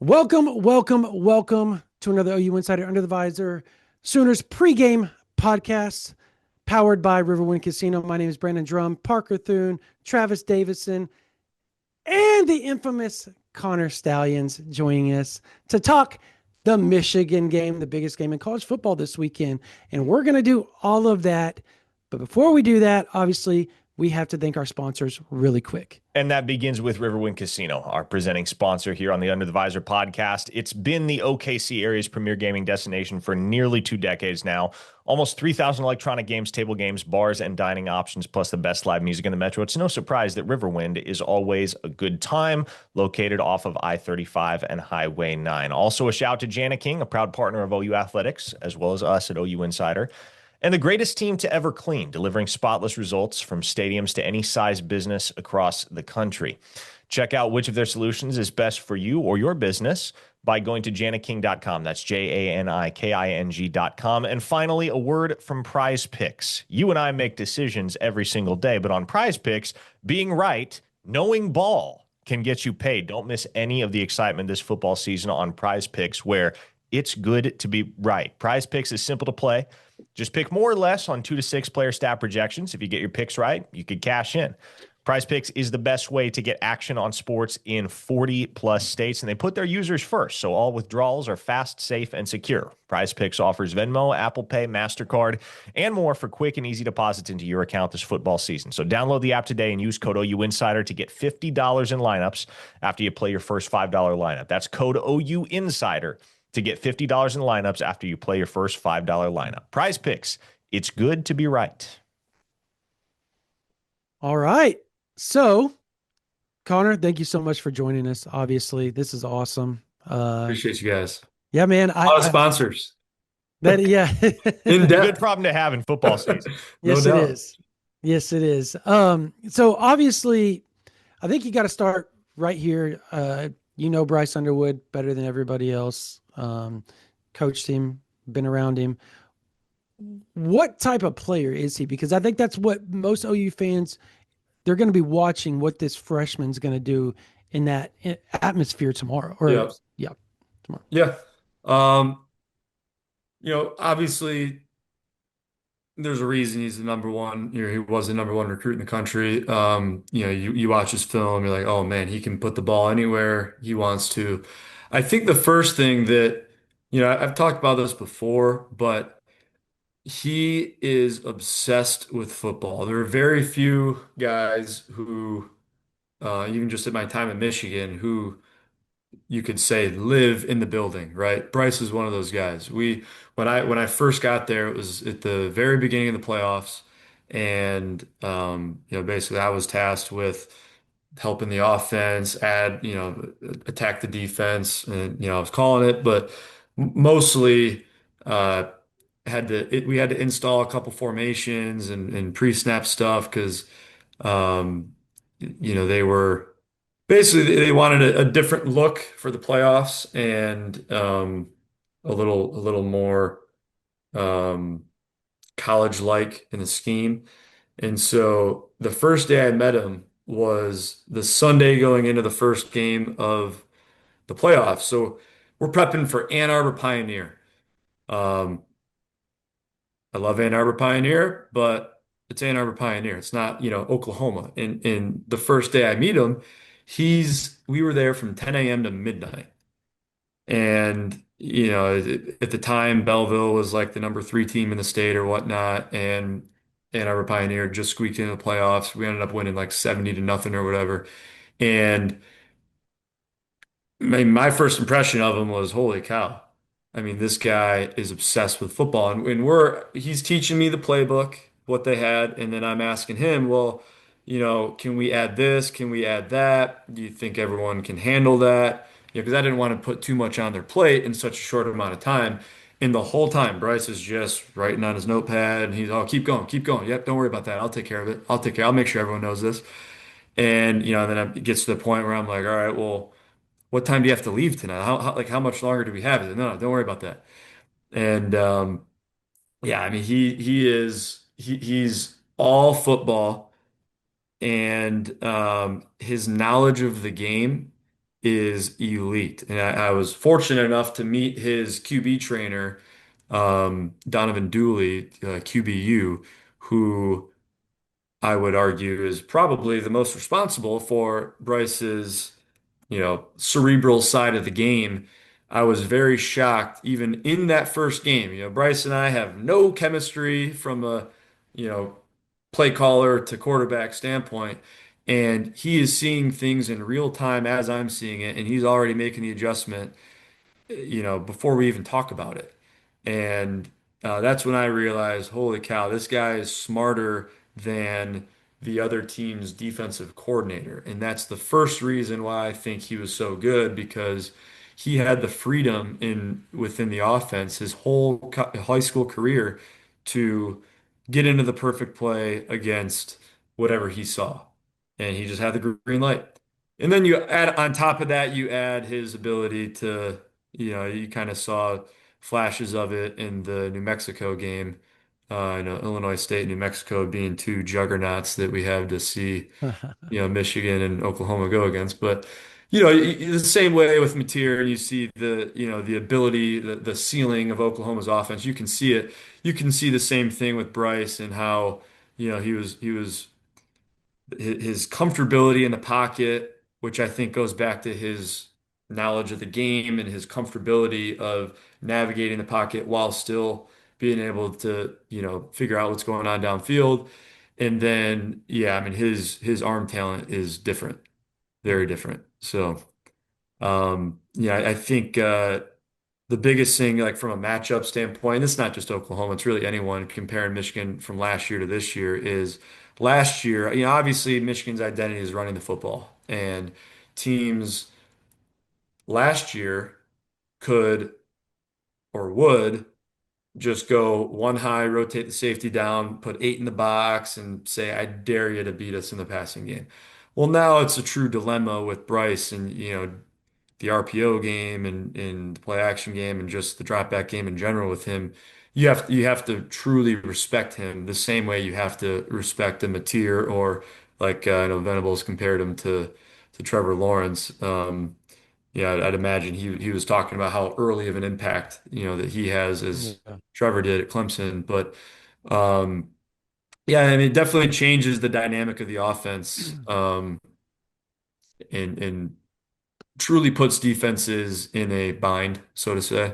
Welcome to another OU Insider Under the Visor Sooners pregame podcast powered by Riverwind Casino. My name is Brandon Drum, Parker Thune, Travis Davison, and the infamous Connor Stalions joining us to talk the Michigan game, the biggest game in college football this weekend. And we're going to do all of that. But before we do that, obviously, we have to thank our sponsors really quick. And that begins with Riverwind Casino, our presenting sponsor here on the Under the Visor podcast. It's been the OKC area's premier gaming destination for nearly 2 decades now. Almost 3,000 electronic games, table games, bars, and dining options, plus the best live music in the metro. It's no surprise that Riverwind is always a good time, located off of I-35 and Highway 9. Also, a shout to Jana King, a proud partner of OU Athletics, as well as us at OU Insider. And the greatest team to ever clean, delivering spotless results from stadiums to any size business across the country. Check out which of their solutions is best for you or your business by going to janiking.com. That's JANIKING.com. And finally, a word from Prize Picks. You and I make decisions every single day, but on Prize Picks, being right, knowing ball can get you paid. Don't miss any of the excitement this football season on Prize Picks, where it's good to be right. Prize Picks is simple to play. Just pick more or less on 2 to 6 player stat projections. If you get your picks right, you could cash in. Prize Picks is the best way to get action on sports in 40 plus states, and they put their users first, so all withdrawals are fast, safe, and secure. Prize Picks offers Venmo, Apple Pay, MasterCard, and more for quick and easy deposits into your account this football season. So download the app today and use code OU Insider to get $50 in lineups after you play your first $5 lineup. That's code OU Insider to get $50 in lineups after you play your first $5 lineup. Prize Picks, it's good to be right. All right. So, Connor, thank you so much for joining us. Obviously, this is awesome. Appreciate you guys. Yeah, man. A lot of sponsors. Yeah. In depth. Good problem to have in football season. Yes, No it doubt. is. Yes, it is. So obviously, I think you got to start right here. Bryce Underwood better than everybody else. Coached him, been around him. What type of player is he? Because I think that's what most OU fans, they're going to be watching what this freshman's going to do in that atmosphere tomorrow. Tomorrow. Yeah. Obviously there's a reason he's the number one, he was the number one recruit in the country. You watch his film, you're like, oh man, he can put the ball anywhere he wants to. I think the first thing that, I've talked about this before, but he is obsessed with football. There are very few guys who, even just at my time in Michigan, who you could say live in the building, right? Bryce is one of those guys. When I first got there, it was at the very beginning of the playoffs, and basically I was tasked with helping the offense, attack the defense, and I was calling it, but mostly uh, we had to install a couple formations and pre-snap stuff because they were. Basically, they wanted a different look for the playoffs and a little more um, college-like in the scheme. And so the first day I met him was the Sunday going into the first game of the playoffs. So we're prepping for Ann Arbor Pioneer. Um, I love Ann Arbor Pioneer, but it's Ann Arbor Pioneer. It's not, Oklahoma. And the first day I meet him, we were there from 10 a.m. to midnight. And, at the time, Belleville was like the number 3 team in the state or whatnot. And Ann Arbor Pioneer just squeaked into the playoffs. We ended up winning like 70-0 or whatever. And my first impression of him was, holy cow. I mean, this guy is obsessed with football, and he's teaching me the playbook, what they had, and then I'm asking him, well, can we add this? Can we add that? Do you think everyone can handle that? Because I didn't want to put too much on their plate in such a short amount of time. And the whole time, Bryce is just writing on his notepad, and he's, oh, keep going, keep going. Yep, don't worry about that. I'll take care of it. I'll make sure everyone knows this. And, then it gets to the point where I'm like, all right, well, what time do you have to leave tonight? How much longer do we have? He's like, no, don't worry about that. And yeah, I mean he's all football, and his knowledge of the game is elite. And I was fortunate enough to meet his QB trainer, Donovan Dooley, QBU, who I would argue is probably the most responsible for Bryce's, cerebral side of the game. I was very shocked, even in that first game. Bryce and I have no chemistry from a, you know, play caller to quarterback standpoint. And he is seeing things in real time as I'm seeing it, and he's already making the adjustment before we even talk about it. And that's when I realized, holy cow, this guy is smarter than the other team's defensive coordinator. And that's the first reason why I think he was so good because he had the freedom within the offense his whole high school career to get into the perfect play against whatever he saw. And he just had the green light. And then you add on top of that, you add his ability to you kind of saw flashes of it in the New Mexico game. Illinois State and New Mexico being two juggernauts that we have to see, Michigan and Oklahoma go against. But, the same way with Mateer, you see the ability, the ceiling of Oklahoma's offense. You can see it. You can see the same thing with Bryce and how, he was his comfortability in the pocket, which I think goes back to his knowledge of the game and his comfortability of navigating the pocket while still being able to, figure out what's going on downfield. And then, yeah, I mean, his arm talent is different, very different. So, yeah, I think the biggest thing, like from a matchup standpoint, it's not just Oklahoma, it's really anyone comparing Michigan from last year to this year, is last year, obviously Michigan's identity is running the football. And teams last year could or would just go one high, rotate the safety down, put eight in the box, and say, I dare you to beat us in the passing game. Well, now it's a true dilemma with Bryce and, the RPO game and the play action game and just the drop back game in general with him. You have to truly respect him the same way you have to respect a Mateer or like I know Venables compared him to Trevor Lawrence. Yeah, I'd imagine he was talking about how early of an impact that he has as Yeah. Trevor did at Clemson. But um, yeah, I mean, it definitely changes the dynamic of the offense and truly puts defenses in a bind, so to say.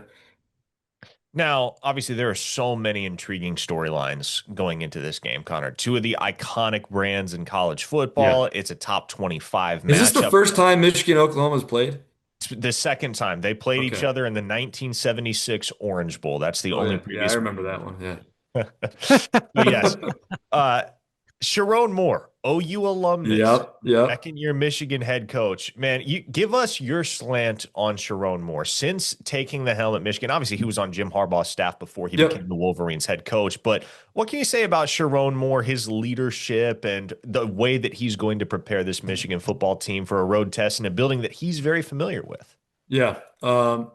Now, obviously, there are so many intriguing storylines going into this game, Connor. Two of the iconic brands in college Yeah. football. It's a top 25 Is this the matchup. first time Michigan Oklahoma's played? The second time they played each Okay. other in the 1976 Orange Bowl. That's the Oh only yeah, yeah, I previous remember that one. Yeah. So yes, uh, Sharon Moore, OU alumnus, Yep. Yep. second year Michigan head coach. Man, you give us your slant on Sharon Moore since taking the helm at Michigan. Obviously, he was on Jim Harbaugh's staff before he became Yep. the Wolverines head coach. But what can you say about Sharon Moore, his leadership, and the way that he's going to prepare this Michigan football team for a road test in a building that he's very familiar with? Yeah. Because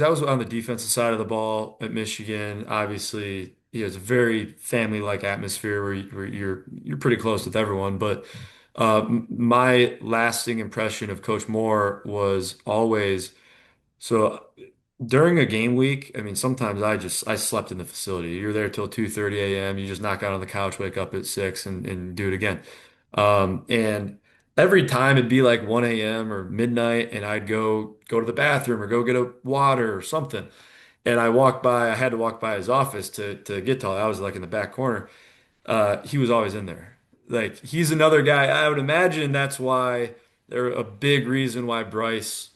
I was on the defensive side of the ball at Michigan. Obviously, it's a very family-like atmosphere where you're pretty close with everyone. But my lasting impression of Coach Moore was always so during a game week. I mean, sometimes I slept in the facility. You're there till 2:30 a.m. You just knock out on the couch, wake up at 6 and do it again. And every time it'd be like 1 a.m. or midnight, and I'd go to the bathroom or go get a water or something. And I had to walk by his office to get to. I was like in the back corner. He was always in there. Like he's another guy. I would imagine that's why they're a big reason why Bryce,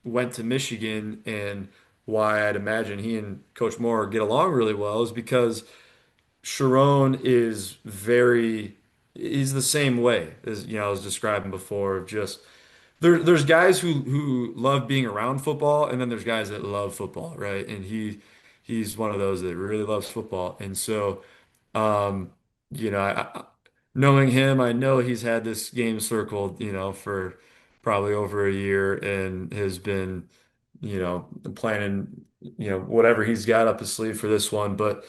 went to Michigan and why I'd imagine he and Coach Moore get along really well is because Sharon is he's the same way as I was describing before of just there's guys who love being around football and then there's guys that love football, right? And he's one of those that really loves football. And so um knowing him, I know he's had this game circled, for probably over a year and has been, planning, whatever he's got up his sleeve for this one. But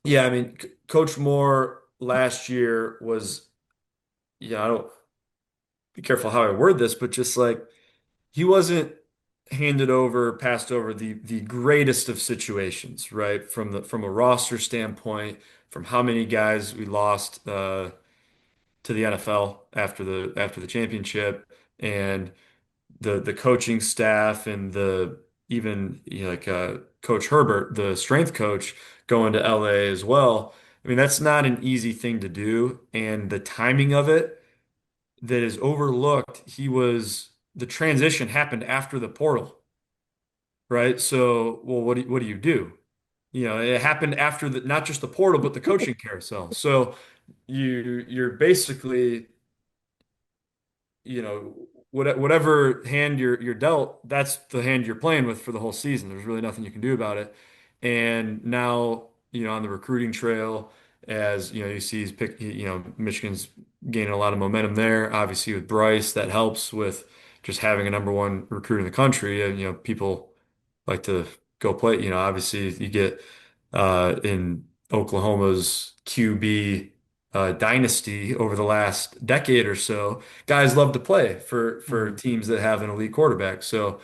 yeah, I mean, Coach Moore last year was, yeah, be careful how I word this, but just like he wasn't passed over the greatest of situations, right? From a roster standpoint, from how many guys we lost to the NFL after the championship, and the coaching staff and the even like Coach Herbert, the strength coach, going to LA as well. I mean, that's not an easy thing to do, and the timing of it that is overlooked. The transition happened after the portal, right? So, well, what do you do? You know, it happened after the not just the portal, but the coaching carousel. So you're basically, whatever hand you're dealt, that's the hand you're playing with for the whole season. There's really nothing you can do about it. And now, on the recruiting trail, as you see Michigan's gaining a lot of momentum there. Obviously, with Bryce, that helps with just having a number one recruit in the country. And people like to go play. Obviously, you get in Oklahoma's QB dynasty over the last decade or so. Guys love to play for Mhm. teams that have an elite quarterback. So,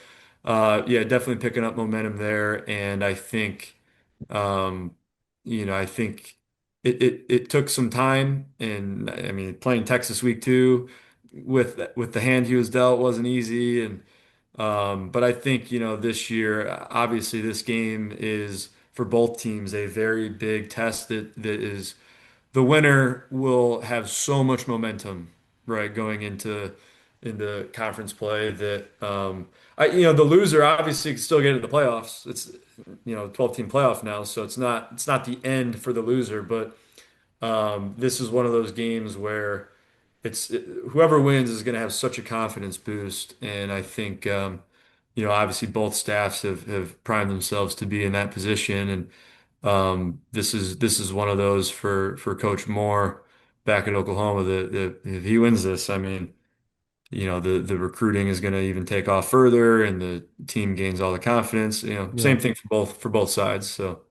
yeah, definitely picking up momentum there. And um, I think it took some time. And I mean, playing Texas week two with the hand he was dealt wasn't easy. But I think, this year, obviously, this game is for both teams a very big test that is the winner will have so much momentum, right, going into conference play that the loser obviously can still get into the playoffs. It's 12 team playoff now, so it's not the end for the loser, but this is one of those games where whoever wins is going to have such a confidence boost, and I think obviously both staffs have primed themselves to be in that position, and this is one of those for Coach Moore back in Oklahoma that if he wins this, I mean, the recruiting is going to even take off further, and the team gains all the confidence. Yeah. Same thing for both sides. So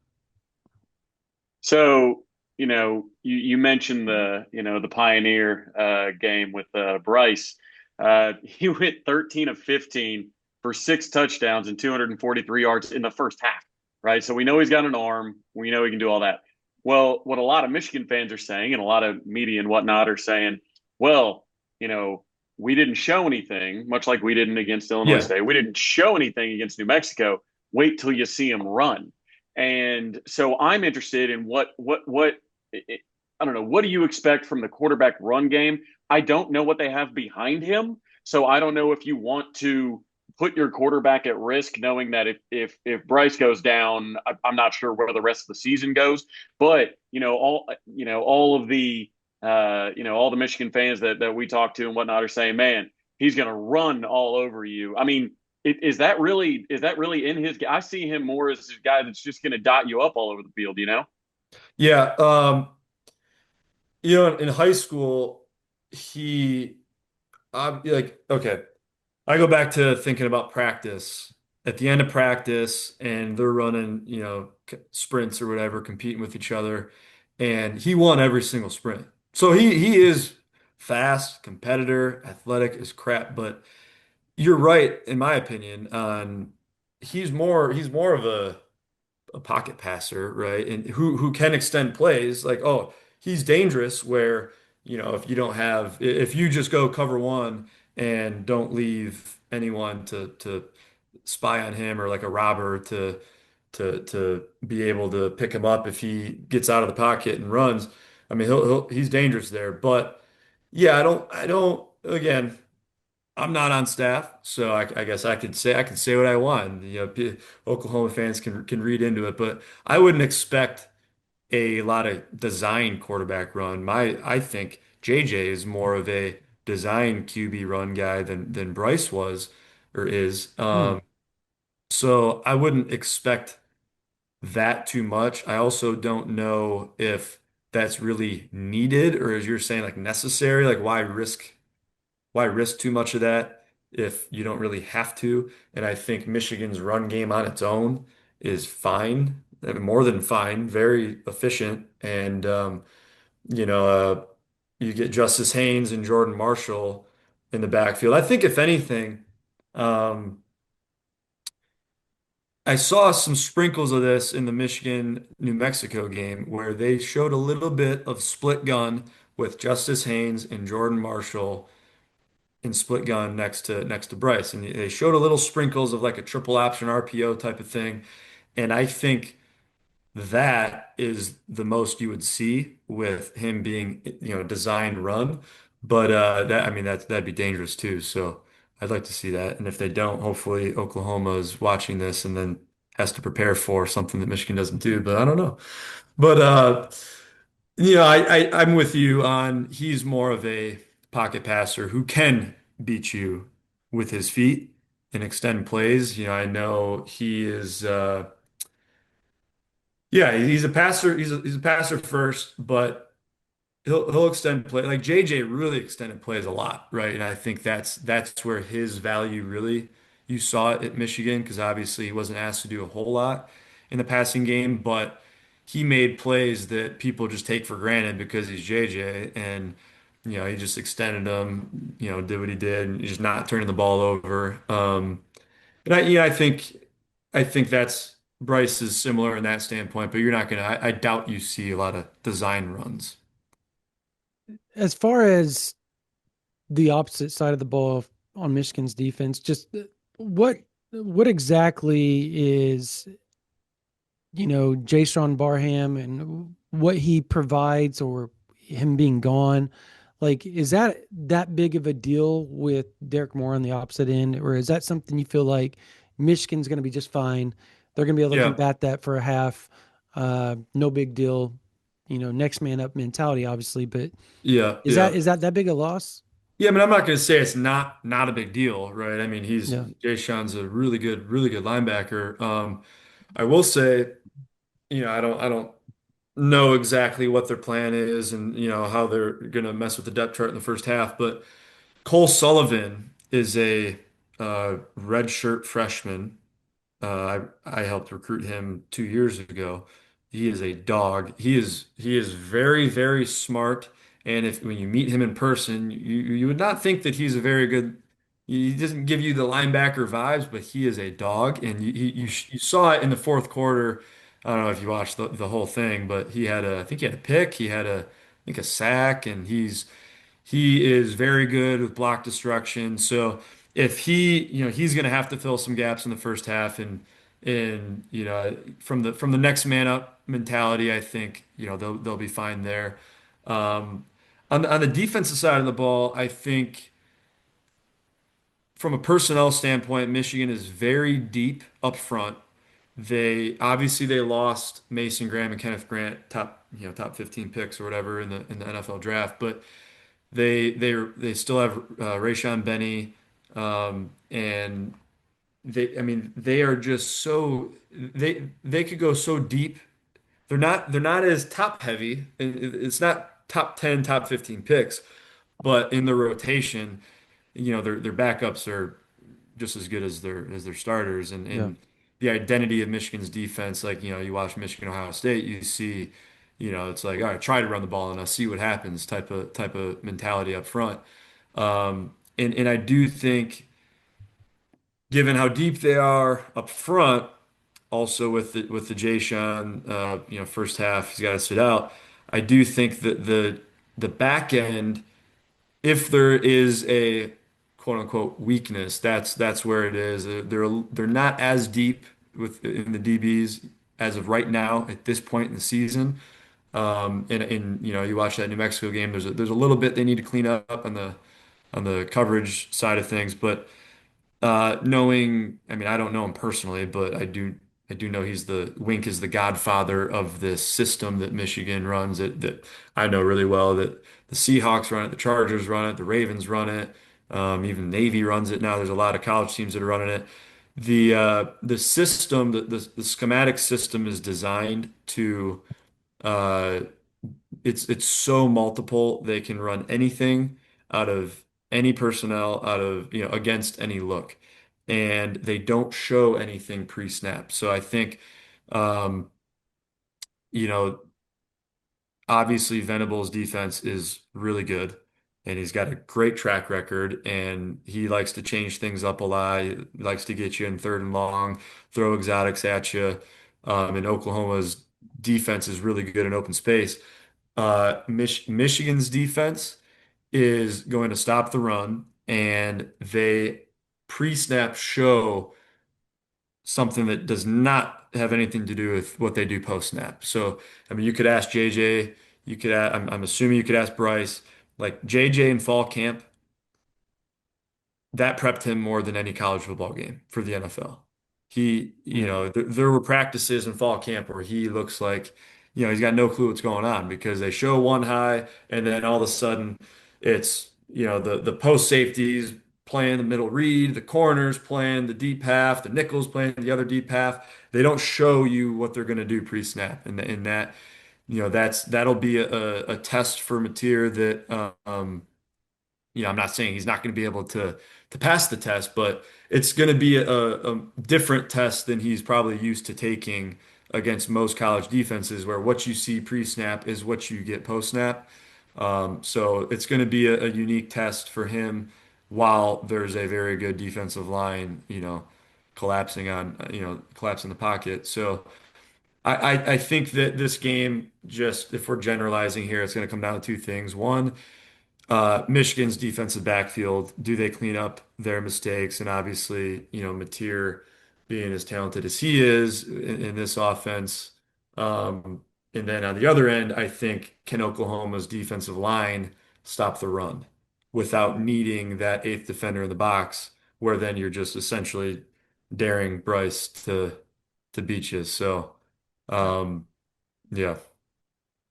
So, you mentioned the Pioneer game with Bryce. He went 13 of 15 for 6 touchdowns and 243 yards in the first half, right? So we know he's got an arm. We know he can do all that. Well, what a lot of Michigan fans are saying, and a lot of media and whatnot are saying, well, you know, we didn't show anything, much like we didn't against Illinois yeah, State. We didn't show anything against New Mexico. Wait till you see him run. And so I'm interested in what I don't know, what do you expect from the quarterback run game? I don't know what they have behind him. So I don't know if you want to put your quarterback at risk, knowing that if Bryce goes down, I'm not sure where the rest of the season goes. But all of the all the Michigan fans that we talk to and whatnot are saying, man, he's going to run all over you. I mean, is that really in his? I see him more as a guy that's just going to dot you up all over the field. yeah. In high school, he like okay. I go back to thinking about practice. At the end of practice, and they're running, sprints or whatever, competing with each other, and he won every single sprint. So he is fast, competitor, athletic as crap. But you're right, in my opinion, on he's more of a pocket passer, right? And who can extend plays. Like, oh, he's dangerous where, if you just go cover one and don't leave anyone to spy on him or like a robber to be able to pick him up if he gets out of the pocket and runs. I mean, he's dangerous there. But yeah, I don't again. I'm not on staff, so I guess I could say what I want. Oklahoma fans can read into it, but I wouldn't expect a lot of design quarterback run. I think JJ is more of a design QB run guy than Bryce was or is. Hmm. So I wouldn't expect that too much. I also don't know if that's really needed or as you're saying, like necessary. Like why risk too much of that if you don't really have to? And I think Michigan's run game on its own is fine, I mean, more than fine, very efficient. And you know, uh, you get Justice Haynes and Jordan Marshall. in the backfield. I think if anything, um, I saw some sprinkles of this in the Michigan-New Mexico game where they showed a little bit of split gun with Justice Haynes and Jordan Marshall in split gun next to Bryce, and they showed a little sprinkles of like a triple option RPO type of thing, and I think that is the most you would see with him being, designed run. But that I mean that'd be dangerous too. So I'd like to see that. And if they don't, hopefully Oklahoma is watching this and then has to prepare for something that Michigan doesn't do. But I don't know. But I'm with you on he's more of a pocket passer who can beat you with his feet and extend plays. I know he is. Yeah, he's a passer. He's a passer first, but he'll extend play. Like JJ really extended plays a lot, right? And I think that's where his value really you saw it at Michigan because obviously he wasn't asked to do a whole lot in the passing game, but he made plays that people just take for granted because he's JJ, and he just extended them. Did what he did, and he's just not turning the ball over. And I think that's Bryce is similar in that standpoint, but you're not gonna. I doubt you see a lot of design runs. As far as the opposite side of the ball on Michigan's defense, just what what exactly is Jason Barham and what he provides or him being gone? Like, is that big of a deal with Derek Moore on the opposite end, or is that something you feel like Michigan's going to be just fine? They're going to be able to Yeah, combat that for a half. No big deal. Next man up mentality, obviously, but yeah, is that yeah, is that that big a loss? yeah. I mean, I'm not gonna say it's not a big deal, right? I mean, Yeah, Jay Sean's a really good linebacker. I will say, I don't know exactly what their plan is and how they're gonna mess with the depth chart in the first half, but Cole Sullivan is a redshirt freshman. I helped recruit him 2 years ago. He is a dog. He is very very smart. And if when you meet him in person, you would not think that he's a very good. He doesn't give you the linebacker vibes, but he is a dog. And you saw it in the fourth quarter. I don't know if you watched the whole thing, but I think he had a pick. He had I think a sack, and he is very good with block destruction. So if he's going to have to fill some gaps in the first half, and from the next man up mentality, I think they'll be fine there. Um, on the defensive side of the ball, I think from a personnel standpoint, Michigan is very deep up front. They lost Mason Graham and Kenneth Grant, top 15 picks or whatever in the NFL draft, but they still have Rayshon Benny, and I mean they are just so they could go so deep. They're not as top heavy. It's not top 10, top 15 picks, but in the rotation, their backups are just as good as their starters, and yeah. the identity of Michigan's defense, like you watch Michigan Ohio State, you see, it's like all right, try to run the ball and I'll see what happens type of mentality up front. And I do think, given how deep they are up front, also with the Jay-Sean, first half he's got to sit out. I do think that the back end, if there is a quote unquote weakness, that's where it is. They're not as deep in the DBs as of right now at this point in the season. And you watch that New Mexico game. There's a little bit they need to clean up on the coverage side of things, but I mean, I don't know him personally, but I do know Wink is the godfather of this system that Michigan runs that I know really well, that the Seahawks run it, the Chargers run it, the Ravens run it, even Navy runs it now. There's a lot of college teams that are running it. The system, the schematic system is designed to uh, it's so multiple. They can run anything out of any personnel, out of against any look, and they don't show anything pre-snap. So I think um, you know obviously Venable's defense is really good. and he's got a great track record, and he likes to change things up a lot. He likes to get you in third and long, throw exotics at you. And Oklahoma's defense is really good in open space. Michigan's defense is going to stop the run, and they pre-snap show something that does not have anything to do with what they do post-snap. So, I mean, you could ask JJ, I'm assuming you could ask Bryce, like JJ in fall camp, that prepped him more than any college football game for the NFL. There were practices in fall camp where he looks like, he's got no clue what's going on because they show one high and then all of a sudden it's, the post safeties playing the middle read, the corners playing the deep half, the nickels playing the other deep half. They don't show you what they're going to do pre-snap. And that, that'll be a test for Mateer that, I'm not saying he's not going to be able to pass the test, but it's going to be a different test than he's probably used to taking against most college defenses, where what you see pre-snap is what you get post-snap. So it's going to be a unique test for him while there's a very good defensive line, collapsing the pocket. So I think that this game, just if we're generalizing here, it's going to come down to two things. One, Michigan's defensive backfield, do they clean up their mistakes? And obviously, Mateer being as talented as he is in this offense. Um, and then on the other end, I think can Oklahoma's defensive line stop the run without needing that eighth defender in the box, where then you're just essentially daring Bryce to beat you. So, um, yeah.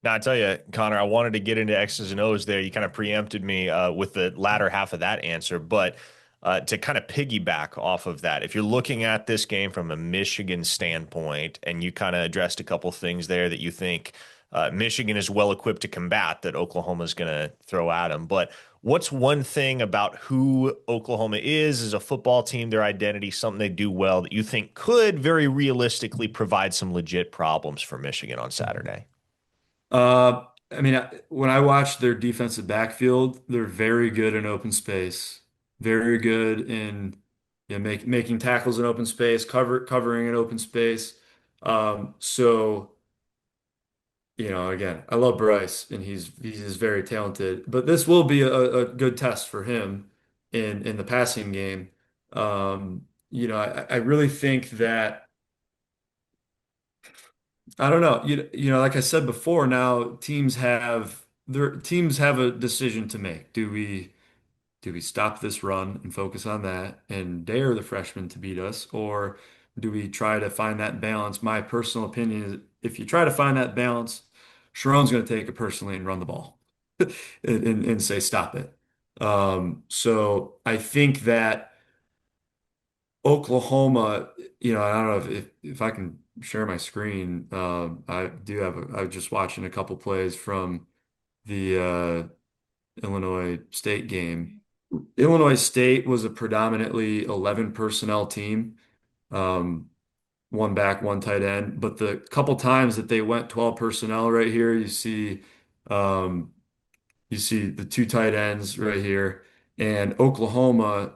Now, I tell you, Connor, I wanted to get into X's and O's there. You kind of preempted me with the latter half of that answer. But to kind of piggyback off of that, if you're looking at this game from a Michigan standpoint, and you kind of addressed a couple things there that you think Michigan is well equipped to combat that Oklahoma is going to throw at them. But what's one thing about who Oklahoma is as a football team, their identity, something they do well that you think could very realistically provide some legit problems for Michigan on Saturday? I mean, when I watch their defensive backfield, they're very good in open space, very good in making tackles in open space, covering in open space. So again, I love Bryce, and he's very talented. But this will be a good test for him in the passing game. I really think that. I don't know. Like I said before, now teams have a decision to make. Do we stop this run and focus on that and dare the freshmen to beat us, or do we try to find that balance? My personal opinion is if you try to find that balance, Sharon's going to take it personally and run the ball and say stop it. So I think that Oklahoma, I don't know if I can share my screen. I was just watching a couple plays from the Illinois State game. Illinois State was a predominantly 11 personnel team, um, one back, one tight end. But the couple times that they went 12 personnel right here, um, you see the two tight ends right here, and Oklahoma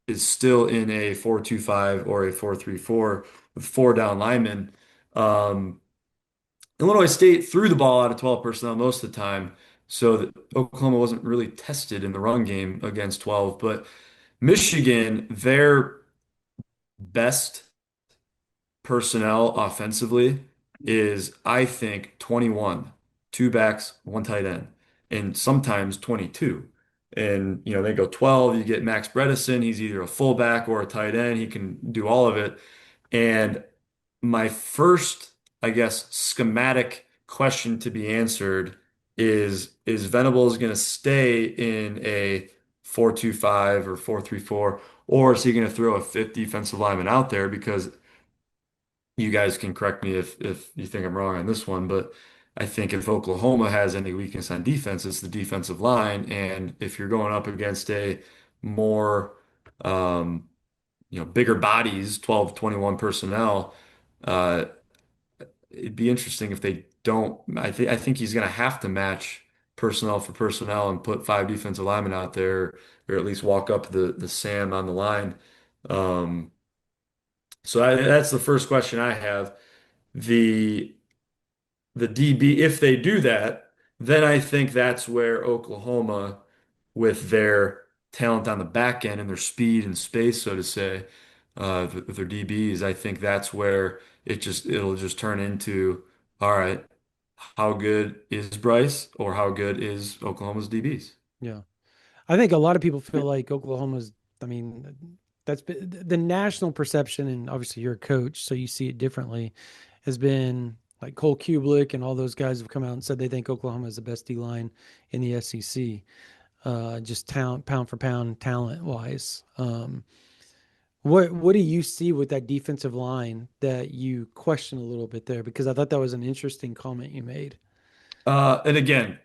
is still in a 4-2-5 or a 4-3-4 with four down linemen. Um, Illinois State threw the ball out of 12 personnel most of the time, so that Oklahoma wasn't really tested in the run game against 12. But Michigan, their best personnel offensively is, I think, 21, two backs, one tight end, and sometimes 22. And, they go 12, you get Max Bredesen. He's either a fullback or a tight end. He can do all of it. And my first, I guess, schematic question to be answered is Venables going to stay in a 4-2-5 or 4-3-4, or is he going to throw a fifth defensive lineman out there? Because you guys can correct me if you think I'm wrong on this one, but I think if Oklahoma has any weakness on defense, it's the defensive line. And if you're going up against a more, bigger bodies, 12, 21 personnel, uh, it'd be interesting if they don't. I think he's going to have to match personnel for personnel and put five defensive linemen out there, or at least walk up the Sam on the line. Um, that's the first question I have. The the DB, if they do that, then I think that's where Oklahoma, with their talent on the back end and their speed and space, so to say, with their DBs, I think that's where it'll just turn into, all right, how good is Bryce or how good is Oklahoma's DBs? Yeah. I think a lot of people feel like Oklahoma's, I mean, that's been the national perception, and obviously you're a coach, so you see it differently, has been like Cole Kublik and all those guys have come out and said they think Oklahoma is the best D line in the SEC, just talent, pound for pound, talent wise. What do you see with that defensive line that you question a little bit there? Because I thought that was an interesting comment you made. And again,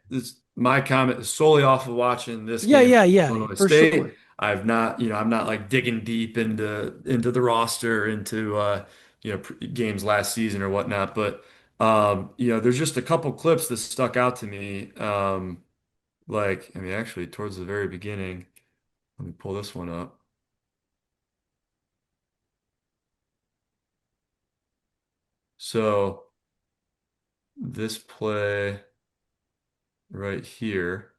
my comment is solely off of watching this Yeah, game yeah, from yeah, Illinois for State. sure. I've not, I'm not like digging deep into the roster, into games last season or whatnot. But there's just a couple clips that stuck out to me. Like, I mean, actually, towards the very beginning, let me pull this one up. So this play right here.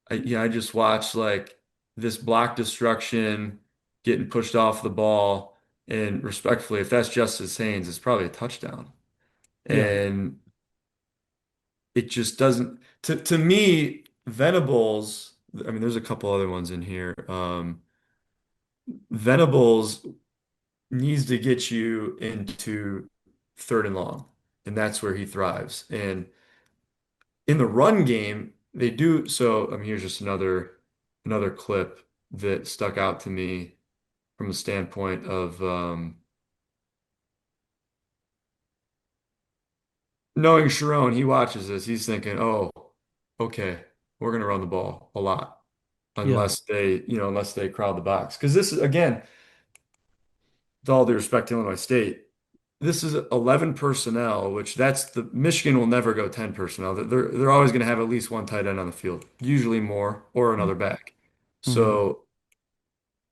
I just watched like this block destruction getting pushed off the ball. And respectfully, if that's Justice Haynes, it's probably a touchdown. Yeah, And it just doesn't, to me, Venables, I mean, there's a couple other ones in here. Venables needs to get you into third and long, and that's where he thrives. And in the run game, they do so. I mean, here's just another clip that stuck out to me from the standpoint of knowing Sharon. He watches this, he's thinking, "Oh, okay, we're gonna run the ball a lot, yeah, unless they crowd the box." Because this is again, with all due respect to Illinois State, this is 11 personnel, which that's the Michigan will never go 10 personnel. They're always going to have at least one tight end on the field, usually more, or another back. hmm, So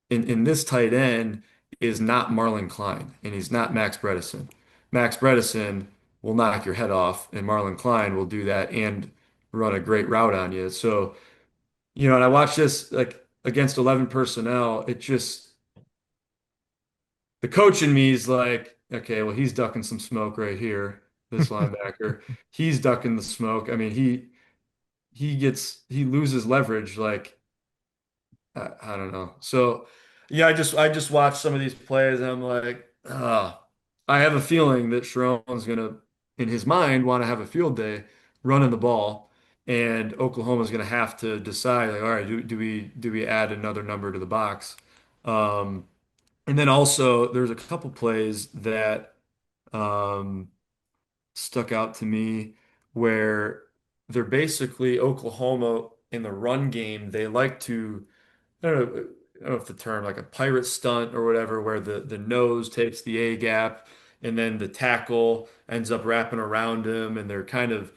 in this tight end is not Marlon Klein, and he's not Max Bredesen. Max Bredesen will knock your head off, and Marlon Klein will do that and run a great route on you. So, and I watched this like against 11 personnel, it just the coach in me is like, okay, well, he's ducking some smoke right here, this linebacker. He's ducking the smoke. I mean, he loses leverage like I don't know. So yeah, I just watched some of these plays and I'm like, I have a feeling that Sharon's gonna, in his mind, want to have a field day running the ball, and Oklahoma's gonna have to decide like, all right, do we add another number to the box? Um, and then also there's a couple plays that stuck out to me where they're basically Oklahoma in the run game. They like to I don't know if the term like a pirate stunt or whatever, where the nose takes the A gap and then the tackle ends up wrapping around him, and they're kind of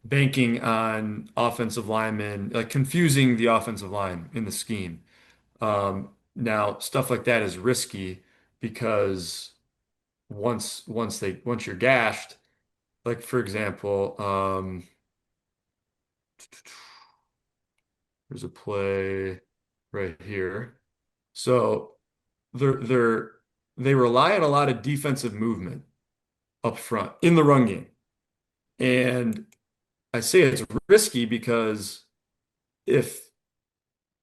banking on offensive linemen, like confusing the offensive line in the scheme. Now, stuff like that is risky because once you're gashed, like for example, there's a play right here. So they're they're they rely on a lot of defensive movement up front in the run game. And I say it's risky because if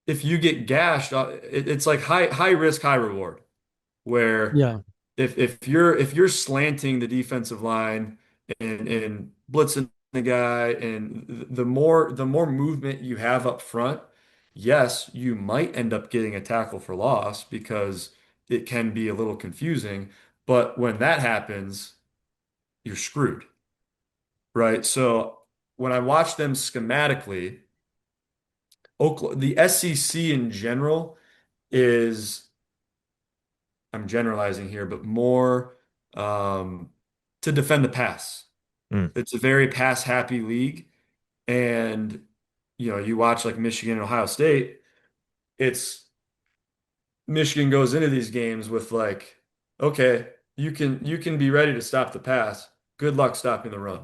if you get gashed, it's like high risk, high reward. Where yeah, if you're slanting the defensive line and blitzing the guy, and the more movement you have up front, yes, you might end up getting a tackle for loss because it can be a little confusing. But when that happens, you're screwed, right? So when I watch them schematically, the SEC in general is, I'm generalizing here, but more um, to defend the pass. Mm. It's a very pass happy league. And, you watch like Michigan and Ohio State, it's Michigan goes into these games with like, okay, you can be ready to stop the pass. Good luck stopping the run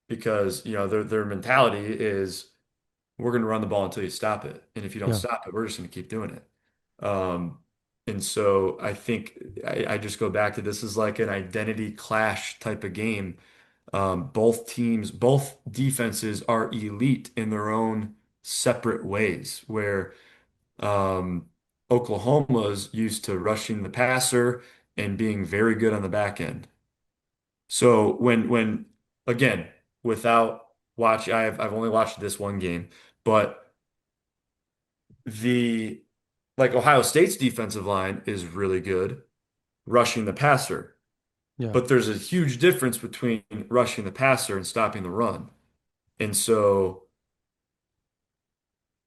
because, their mentality is we're going to run the ball until you stop it. And if you don't Yeah. stop it, we're just going to keep doing it. And so I think I just go back to this is like an identity clash type of game. Both teams, both defenses are elite in their own separate ways, where um, Oklahoma's used to rushing the passer and being very good on the back end. So when again, without watch, I've only watched this one game, but the like Ohio State's defensive line is really good rushing the passer, Yeah. but there's a huge difference between rushing the passer and stopping the run. And so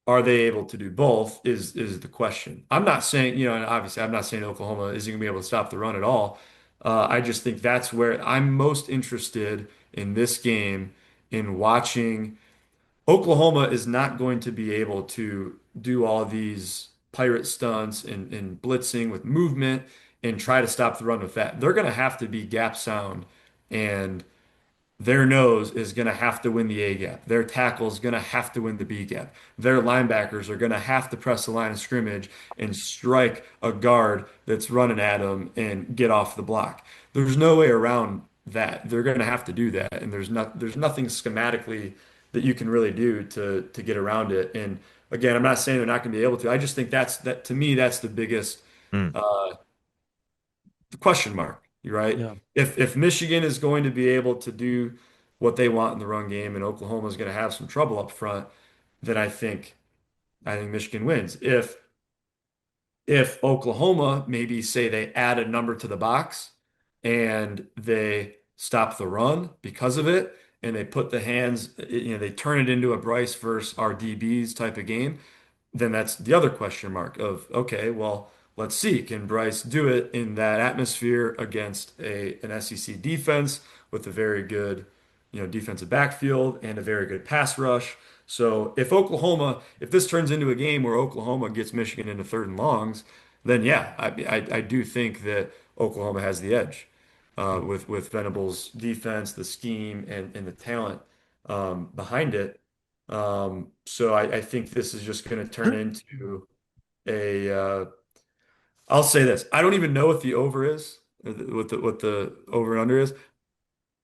are they able to do both is the question. I'm not saying, and obviously I'm not saying Oklahoma isn't going to be able to stop the run at all. I just think that's where I'm most interested in this game in watching. Oklahoma is not going to be able to do all these pirate stunts and blitzing with movement and try to stop the run with that. They're going to have to be gap sound and their nose is going to have to win the A gap. Their tackle is going to have to win the B gap. Their linebackers are going to have to press the line of scrimmage and strike a guard that's running at them and get off the block. There's no way around that. They're going to have to do that, and there's nothing schematically that you can really do to get around it. And again, I'm not saying they're not going to be able to. I just think that to me that's the biggest Mm. uh, question mark, right? Yeah. If Michigan is going to be able to do what they want in the run game and Oklahoma is going to have some trouble up front, then I think Michigan wins. If Oklahoma maybe say they add a number to the box and they stop the run because of it and they put the hands, they turn it into a Bryce versus our DBs type of game, then that's the other question mark of, okay, well, let's see. Can Bryce do it in that atmosphere against an SEC defense with a very good, defensive backfield and a very good pass rush? So if this turns into a game where Oklahoma gets Michigan into third and longs, then yeah, I do think that Oklahoma has the edge with Venables' defense, the scheme, and the talent behind it. So I think this is just going to turn into I'll say this. I don't even know what the over is, or what the over and under is.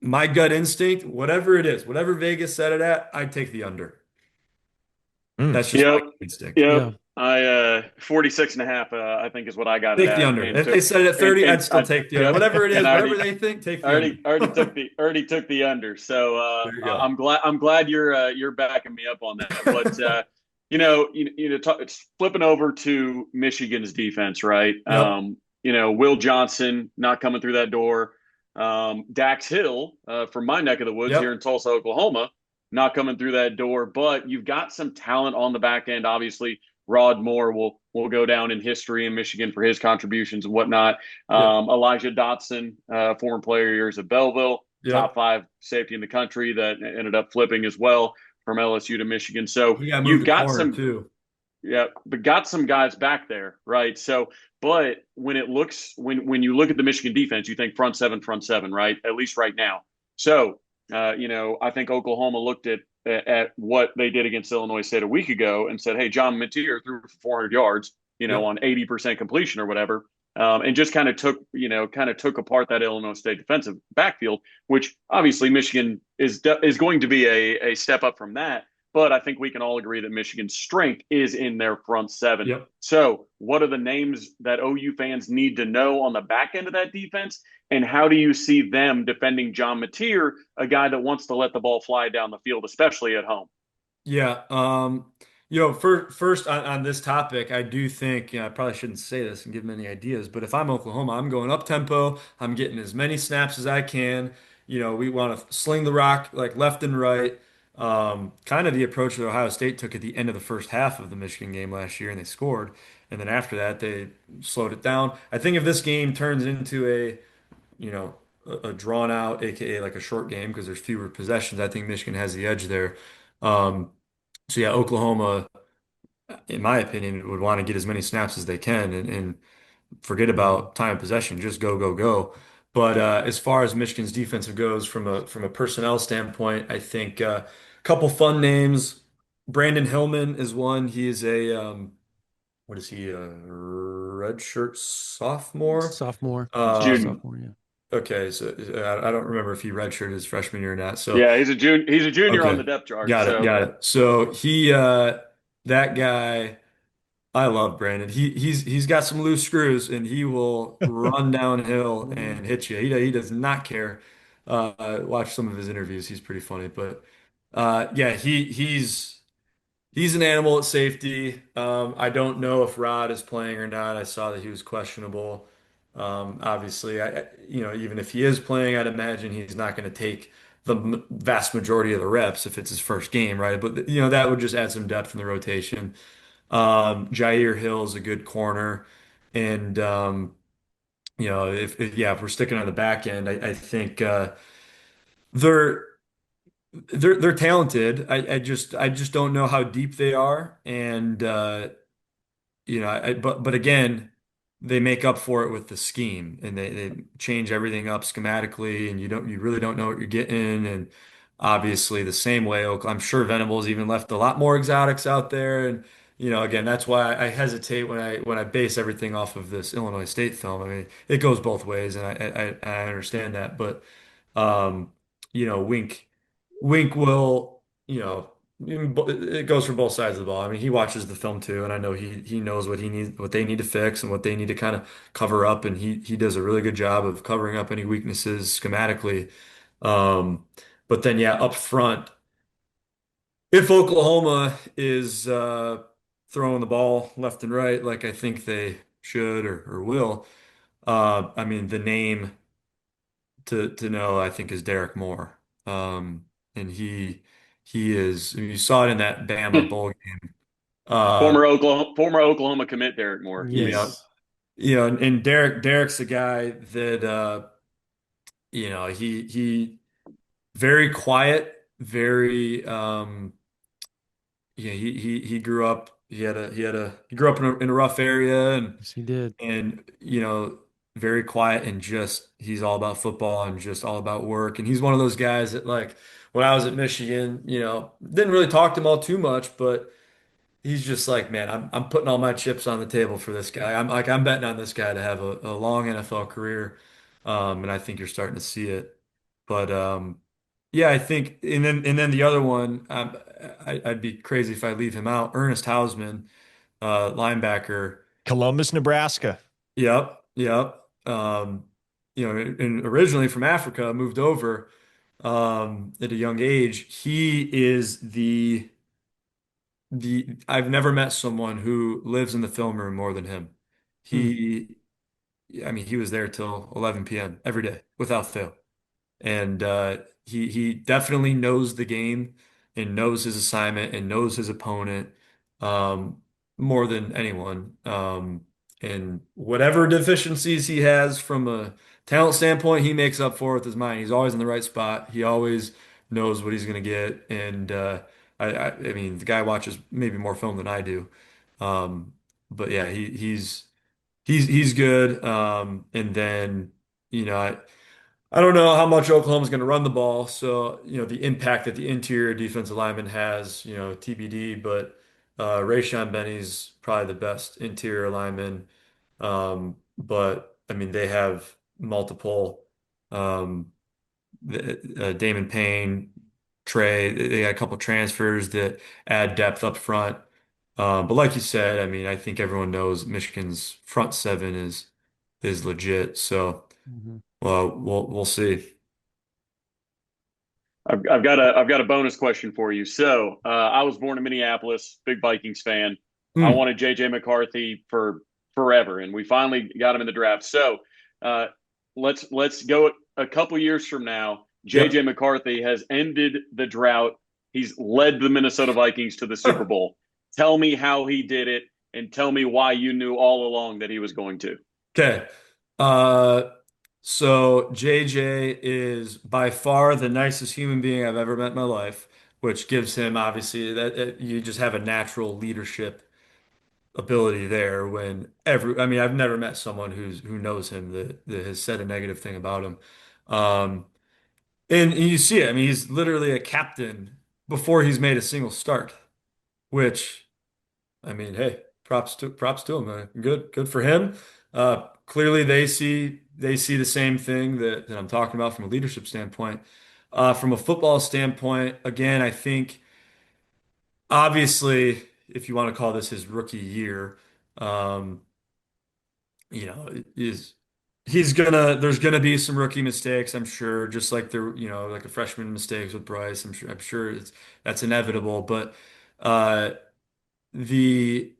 My gut instinct, whatever it is, whatever Vegas set it at, I take the under. Mm. That's just my Yep. gut instinct. Yeah. Yep. I 46 and a half, I think is what I got it Take the at. under. And If they set it at 30, I'd still I take the under. yep. Whatever it And is, whatever they think, take the under. already took the under. So There you go. I'm glad you're backing me up on that. But it's flipping over to Michigan's defense, right? Yep. Will Johnson not coming through that door. Dax Hill from my neck of the woods here Yep. in Tulsa, Oklahoma, not coming through that door. But you've got some talent on the back end. Obviously, Rod Moore will go down in history in Michigan for his contributions and whatnot. Yep. Elijah Dotson, former player years at Belleville, top Yep. five safety in the country that ended up flipping as well from LSU to Michigan. So He got moved you've to got corner some, too. yeah, but got some guys back there, right? So, but when you look at the Michigan defense, you think front seven, right? At least right now. So, I think Oklahoma looked at what they did against Illinois State a week ago and said, "Hey, John Mateer threw for 400 yards, Yep. on 80% completion or whatever." And just kind of took apart that Illinois State defensive backfield, which obviously Michigan is going to be a step up from that. But I think we can all agree that Michigan's strength is in their front seven. Yep. So, what are the names that OU fans need to know on the back end of that defense? And how do you see them defending John Mateer, a guy that wants to let the ball fly down the field, especially at home? Yeah. First on this topic, I do think, I probably shouldn't say this and give them any ideas, but if I'm Oklahoma, I'm going up tempo. I'm getting as many snaps as I can. We want to sling the rock like left and right. Kind of the approach that Ohio State took at the end of the first half of the Michigan game last year, and they scored. And then after that, they slowed it down. I think if this game turns into you know, a drawn out, aka like a short game, because there's fewer possessions. I think Michigan has the edge there. Um, so yeah, Oklahoma, in my opinion, would want to get as many snaps as they can and forget Mhm. about time of possession, just go, go, go. But as far as Michigan's defensive goes, from a personnel standpoint, I think a couple fun names. Brandon Hillman is one. He is a what is he? A redshirt sophomore? Sophomore. Um, Junior. Sophomore, yeah. okay, so I don't remember if he redshirted his freshman year or not. So Yeah, he's a junior on okay, the depth chart. got it, So got it. So he that guy. I love Brandon. He's got some loose screws, and he will run downhill Mhm. and hit you. He does not care. Watch some of his interviews. He's pretty funny, but yeah, he's an animal at safety. I don't know if Rod is playing or not. I saw that he was questionable. Obviously, even if he is playing, I'd imagine he's not going to take the vast majority of the reps if it's his first game, right? But that would just add some depth in the rotation. Jair Hill is a good corner. And if we're sticking on the back end, I think they're they're talented. I just don't know how deep they are. And but again, they make up for it with the scheme, and they change everything up schematically, and you really don't know what you're getting. And obviously, the same way, I'm sure Venables even left a lot more exotics out there. And again, that's why I hesitate when I base everything off of this Illinois State film. I mean, it goes both ways, and I understand that, but Wink. Wink will, it goes for both sides of the ball. I mean, he watches the film too, and I know he knows what they need to fix, and what they need to kind of cover up, and he does a really good job of covering up any weaknesses schematically. Um, but then yeah, up front, if Oklahoma is throwing the ball left and right, like I think they should or will, I mean, the name to know, I think, is Derek Moore. And he is, you saw it in that Bama bowl game. Uh, former Oklahoma commit Derek Moore. yeah, Yes. and Derek's the guy that he very quiet, very he grew up, he grew up in a rough area, Yes, he did. and very quiet, and just he's all about football and just all about work. And he's one of those guys that, like, when I was at Michigan, didn't really talk to him all too much, but he's just like, man, I'm putting all my chips on the table for this guy. I'm betting on this guy to have a long NFL career. And I think you're starting to see it. But yeah, I think, and then the other one, I'd be crazy if I leave him out. Ernest Hausman, linebacker. Columbus, Nebraska. Yep, yep. And originally from Africa, moved over at a young age. He is the I've never met someone who lives in the film room more than him. Hmm. He, I mean, he was there till 11 p.m. every day without fail. And he definitely knows the game and knows his assignment and knows his opponent um, more than anyone. And whatever deficiencies he has from a talent standpoint, he makes up for with his mind. He's always in the right spot. He always knows what he's going to get. And I mean, the guy watches maybe more film than I do. Um, but yeah, he's good. And then, you know, I don't know how much Oklahoma's going to run the ball, so the impact that the interior defensive lineman has, TBD. But Rayshon Benny's probably the best interior lineman. But I mean, they have multiple, um, Damon Payne, Trey. They got a couple transfers that add depth up front. But like you said, I mean, I think everyone knows Michigan's front seven is legit. So, Mhm. well, we'll see. I've got a bonus question for you. So I was born in Minneapolis, big Vikings fan. I Hmm. wanted JJ McCarthy for forever, and we finally got him in the draft. So uh, let's go a couple years from now. JJ Yep. McCarthy has ended the drought. He's led the Minnesota Vikings to the Super Bowl. Tell me how he did it, and tell me why you knew all along that he was going to. Okay. Uh, So JJ is by far the nicest human being I've ever met in my life, which gives him obviously that you just have a natural leadership ability there when I mean, I've never met someone who knows him that has said a negative thing about him. Um, and you see it. I mean, he's literally a captain before he's made a single start, which I mean, hey, props to him. Good for him. Clearly, they see the same thing that I'm talking about from a leadership standpoint. From a football standpoint, again, I think obviously, if you want to call this his rookie year, um, is he's gonna there's gonna be some rookie mistakes, I'm sure, just like like a freshman mistakes with Bryce. I'm sure that's inevitable, but uh, the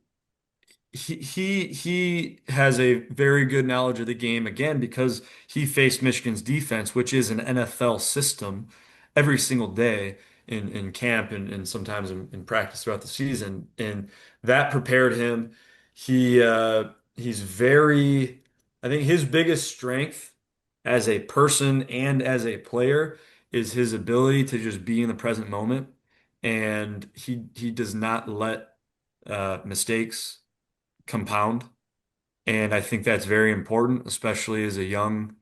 he has a very good knowledge of the game again because he faced Michigan's defense, which is an NFL system, every single day in camp and sometimes in practice throughout the season, and that prepared him. He's very, I think his biggest strength as a person and as a player is his ability to just be in the present moment, and he does not let mistakes compound. And I think that's very important, especially as a young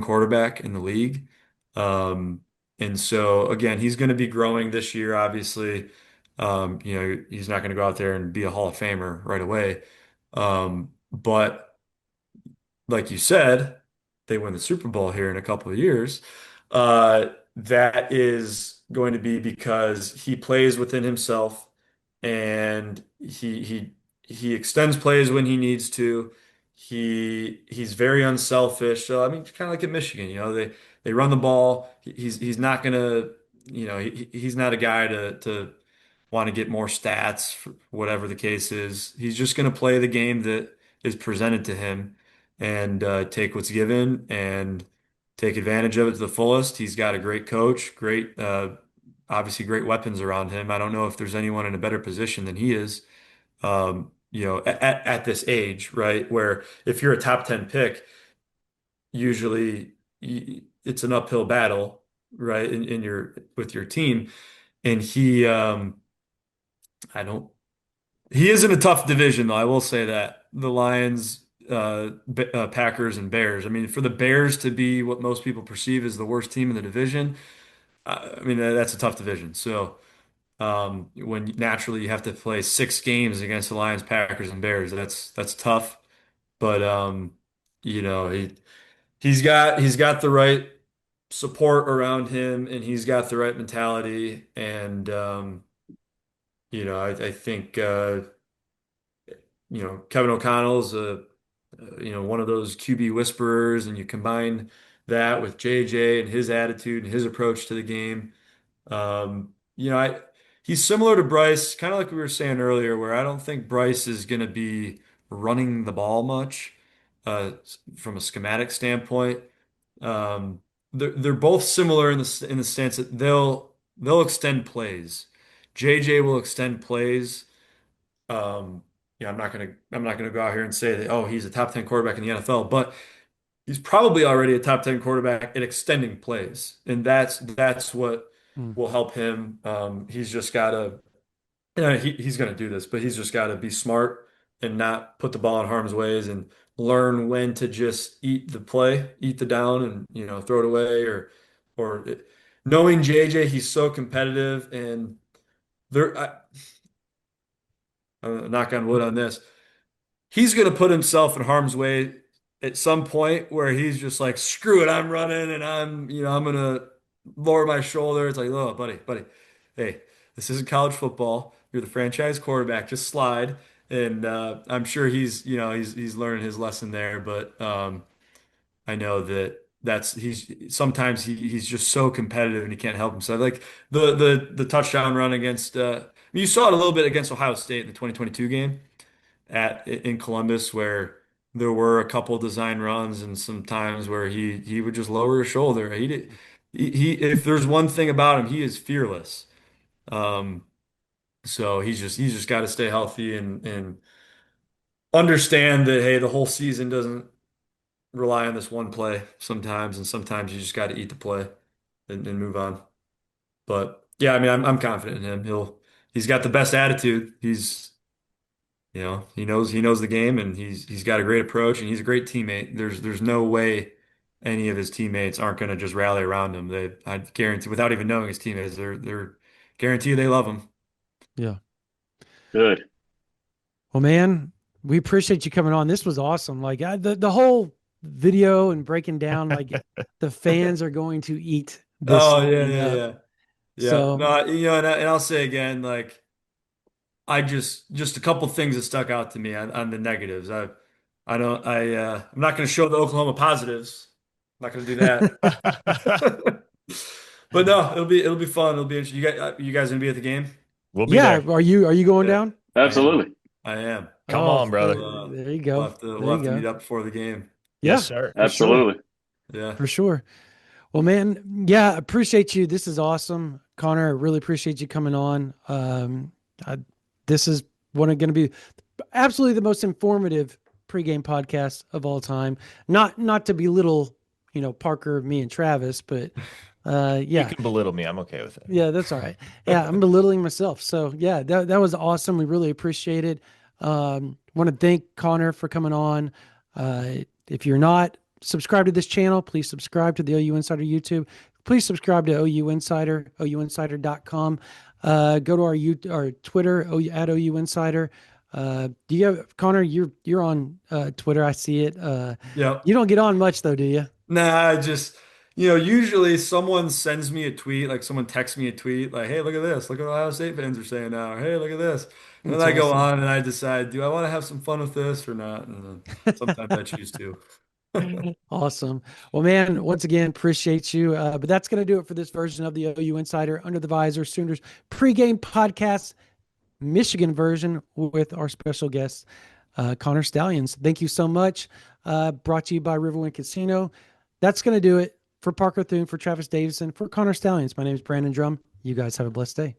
quarterback in the league. Um, and so again, he's going to be growing this year, obviously. He's not going to go out there and be a Hall of Famer right away. But like you said, they win the Super Bowl here in a couple of years. That is going to be because he plays within himself and he extends plays when he needs to. He's very unselfish. So I mean, kind of like at Michigan, they run the ball. He's not gonna, he's not a guy to want to get more stats, whatever the case is. He's just going to play the game that is presented to him and take what's given and take advantage of it to the fullest. He's got a great coach, obviously great weapons around him. I don't know if there's anyone in a better position than he is, at this age, right? Where if you're a top 10 pick, usually it's an uphill battle, right? With your team. And I don't he is in a tough division, though. I will say that the Lions, Packers, and Bears. I mean, for the Bears to be what most people perceive as the worst team in the division, I mean that's a tough division. So when naturally you have to play 6 games against the Lions, Packers, and Bears, that's tough. But he's got the right support around him, and he's got the right mentality, and I think. Kevin O'Connell's one of those QB whisperers, and you combine that with JJ and his attitude and his approach to the game. He's similar to Bryce, kind of like we were saying earlier, where I don't think Bryce is going to be running the ball much from a schematic standpoint. They're both similar in the sense that they'll extend plays. JJ will extend plays. I'm not gonna go out here and say that, oh, he's a top 10 quarterback in the NFL, but he's probably already a top 10 quarterback at extending plays, and that's what Mm. will help him. He's just gotta, he's gonna do this, but he's just gotta be smart and not put the ball in harm's ways and learn when to just eat the play, eat the down, and throw it away or knowing JJ, he's so competitive and there. Knock on wood on this. He's going to put himself in harm's way at some point where he's just like, screw it, I'm running and I'm going to lower my shoulder. It's like, oh, buddy, hey, this isn't college football. You're the franchise quarterback. Just slide. And I'm sure he's learning his lesson there. But I know he's sometimes he's just so competitive and he can't help himself. Like the touchdown run against, you saw it a little bit against Ohio State in the 2022 game in Columbus where there were a couple design runs and some times where he would just lower his shoulder. He did, if there's one thing about him, he is fearless. Um, so he's just got to stay healthy and understand that hey, the whole season rely on this one play sometimes, and sometimes you just got to eat the play and move on. But yeah, I mean, I'm confident in him. He's got the best attitude. He knows the game, and he's got a great approach, and he's a great teammate. There's no way any of his teammates aren't going to just rally around him. I guarantee, without even knowing his teammates, they're guarantee they love him. Yeah. Good. Well, man, we appreciate you coming on. This was awesome. Like the whole video and breaking down, like the fans are going to eat this Oh yeah, thing yeah, up. yeah, yeah. So No, and I'll say again, like I just a couple things that stuck out to me on the negatives. I don't I'm not going to show the Oklahoma positives. I'm not going to do that. But no, it'll be fun. It'll be interesting. You guys gonna be at the game? We'll be yeah, there. are you going Yeah, down? I am. Absolutely. I am. Come Oh, on, brother. there you We'll go. have to There we'll you have to meet go. up before the game. Yeah, Yes, sir. for sure. Absolutely. Yeah. For sure. Well, man, yeah, appreciate you. This is awesome. Connor, I really appreciate you coming on. This is going to be absolutely the most informative pregame podcast of all time. Not to belittle, Parker, me, and Travis, but You yeah. can belittle me. I'm okay with it. Yeah, that's all right. Yeah, I'm belittling myself. So yeah, that was awesome. We really appreciate it. Want to thank Connor for coming on. If you're not subscribed to this channel, please subscribe to the OU Insider YouTube. Please subscribe to OU Insider, ouinsider.com. Go to our Twitter, at OU Insider. Do you have, Connor, you're on Twitter. I see it. Yep. You don't get on much though, do you? Nah, I just usually someone sends me a tweet, like someone texts me a tweet, like, "Hey, look at this! Look at what Ohio State fans are saying now." Or, "Hey, look at this!" And then That's I go awesome. on and I decide, do I want to have some fun with this or not? And then sometimes I choose to. Awesome. Well, man, once again, appreciate you. But that's going to do it for this version of the OU Insider Under the Visor Sooners pregame podcast, Michigan version with our special guest, Connor Stalions. Thank you so much. Brought to you by Riverwind Casino. That's going to do it for Parker Thune, for Travis Davison, for Connor Stalions. My name is Brandon Drum. You guys have a blessed day.